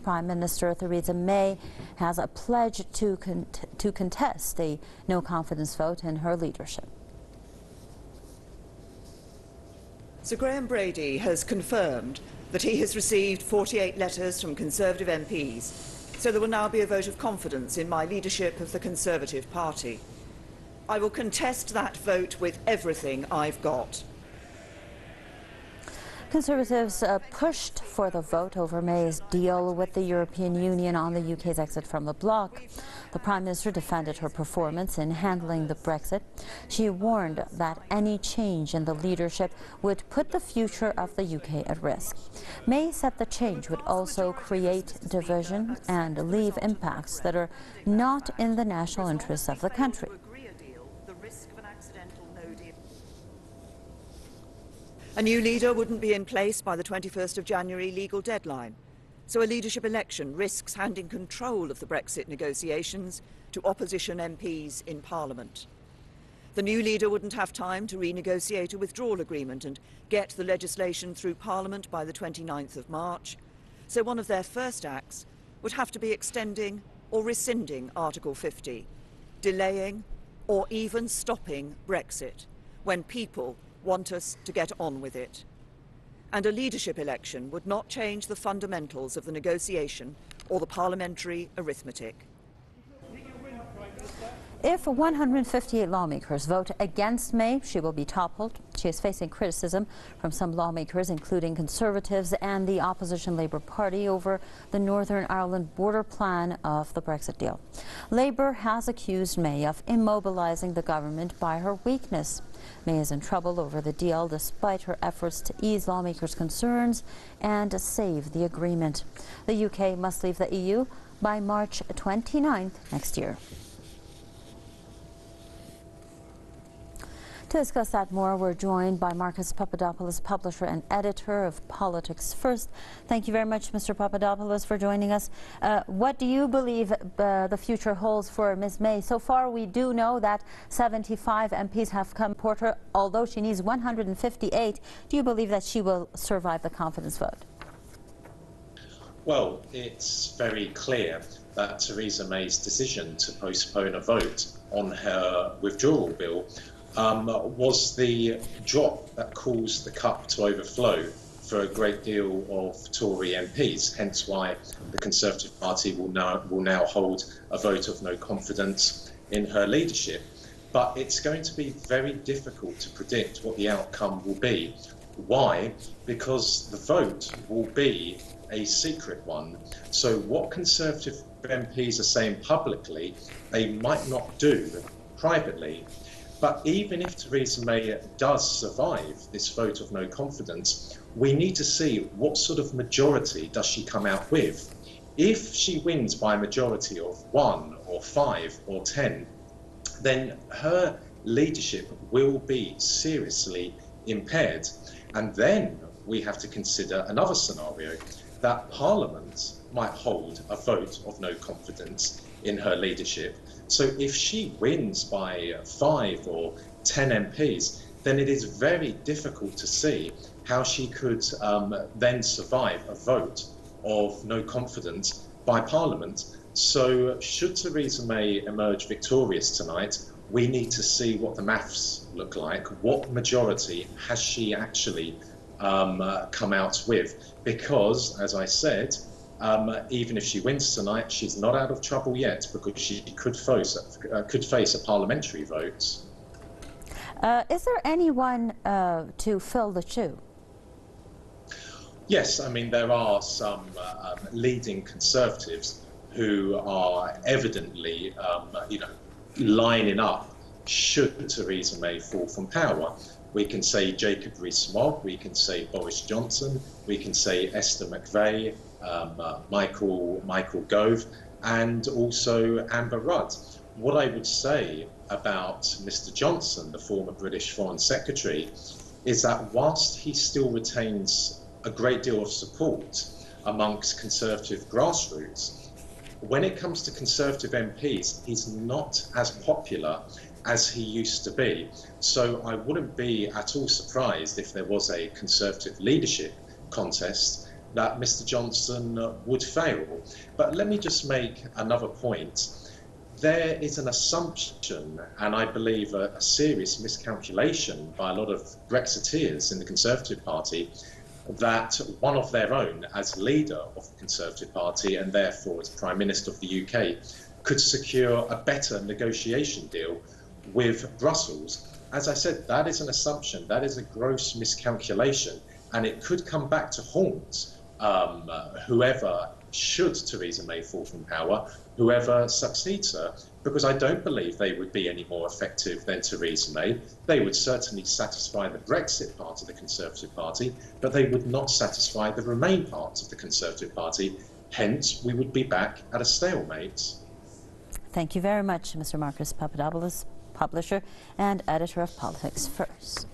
Prime Minister Theresa May has pledged to contest a no-confidence vote in her leadership. Sir Graham Brady has confirmed that he has received 48 letters from Conservative MPs, so there will now be a vote of confidence in my leadership of the Conservative Party. I will contest that vote with everything I've got. Conservatives pushed for the vote over May's deal with the European Union on the UK's exit from the bloc. The Prime Minister defended her performance in handling the Brexit. She warned that any change in the leadership would put the future of the UK at risk. May said the change would also create division and leave impacts that are not in the national interests of the country. A new leader wouldn't be in place by the 21st of January legal deadline, so a leadership election risks handing control of the Brexit negotiations to opposition MPs in Parliament. The new leader wouldn't have time to renegotiate a withdrawal agreement and get the legislation through Parliament by the 29th of March, so one of their first acts would have to be extending or rescinding Article 50, delaying or even stopping Brexit when people want us to get on with it. And a leadership election would not change the fundamentals of the negotiation or the parliamentary arithmetic. If 158 lawmakers vote against May, she will be toppled. She is facing criticism from some lawmakers, including Conservatives and the opposition Labour Party, over the Northern Ireland border plan of the Brexit deal. Labour has accused May of immobilising the government by her weakness. May is in trouble over the deal despite her efforts to ease lawmakers' concerns and save the agreement. The UK must leave the EU by March 29th next year. To discuss that more, we're joined by Marcus Papadopoulos, publisher and editor of Politics First. Thank you very much, Mr. Papadopoulos, for joining us. What do you believe the future holds for Ms. May? So far, we do know that 75 MPs have come support her, although she needs 158. Do you believe that she will survive the confidence vote? Well, it's very clear that Theresa May's decision to postpone a vote on her withdrawal bill was the drop that caused the cup to overflow for a great deal of Tory MPs, hence why the Conservative Party will now hold a vote of no confidence in her leadership. But it's going to be very difficult to predict what the outcome will be. Why? Because the vote will be a secret one. So what Conservative MPs are saying publicly, they might not do privately. But even if Theresa May does survive this vote of no confidence, we need to see what sort of majority does she come out with. If she wins by a majority of 1 or 5 or 10, then her leadership will be seriously impaired. And then we have to consider another scenario, that Parliament might hold a vote of no confidence in her leadership. So if she wins by 5 or 10 MPs, then it is very difficult to see how she could then survive a vote of no confidence by Parliament. So should Theresa May emerge victorious tonight, we need to see what the maths look like. What majority has she actually come out with? Because, as I said, even if she wins tonight, she's not out of trouble yet, because she could face a parliamentary vote. Is there anyone to fill the shoe? Yes, I mean, there are some leading Conservatives who are evidently, lining up should Theresa May fall from power. We can say Jacob Rees-Mogg, we can say Boris Johnson, we can say Esther McVeigh, Michael Gove, and also Amber Rudd. What I would say about Mr. Johnson, the former British Foreign Secretary, is that whilst he still retains a great deal of support amongst Conservative grassroots, when it comes to Conservative MPs, he's not as popular as he used to be. So I wouldn't be at all surprised if there was a Conservative leadership contest that Mr. Johnson would fail. But let me just make another point. There is an assumption, and I believe a serious miscalculation by a lot of Brexiteers in the Conservative Party, that one of their own, as leader of the Conservative Party and therefore as Prime Minister of the UK, could secure a better negotiation deal with Brussels. As I said, that is an assumption, that is a gross miscalculation, and it could come back to haunt whoever, should Theresa May fall from power, whoever succeeds her, because I don't believe they would be any more effective than Theresa May. They would certainly satisfy the Brexit part of the Conservative Party, but they would not satisfy the Remain part of the Conservative Party. Hence, we would be back at a stalemate. Thank you very much, Mr. Marcus Papadopoulos, publisher and editor of Politics First.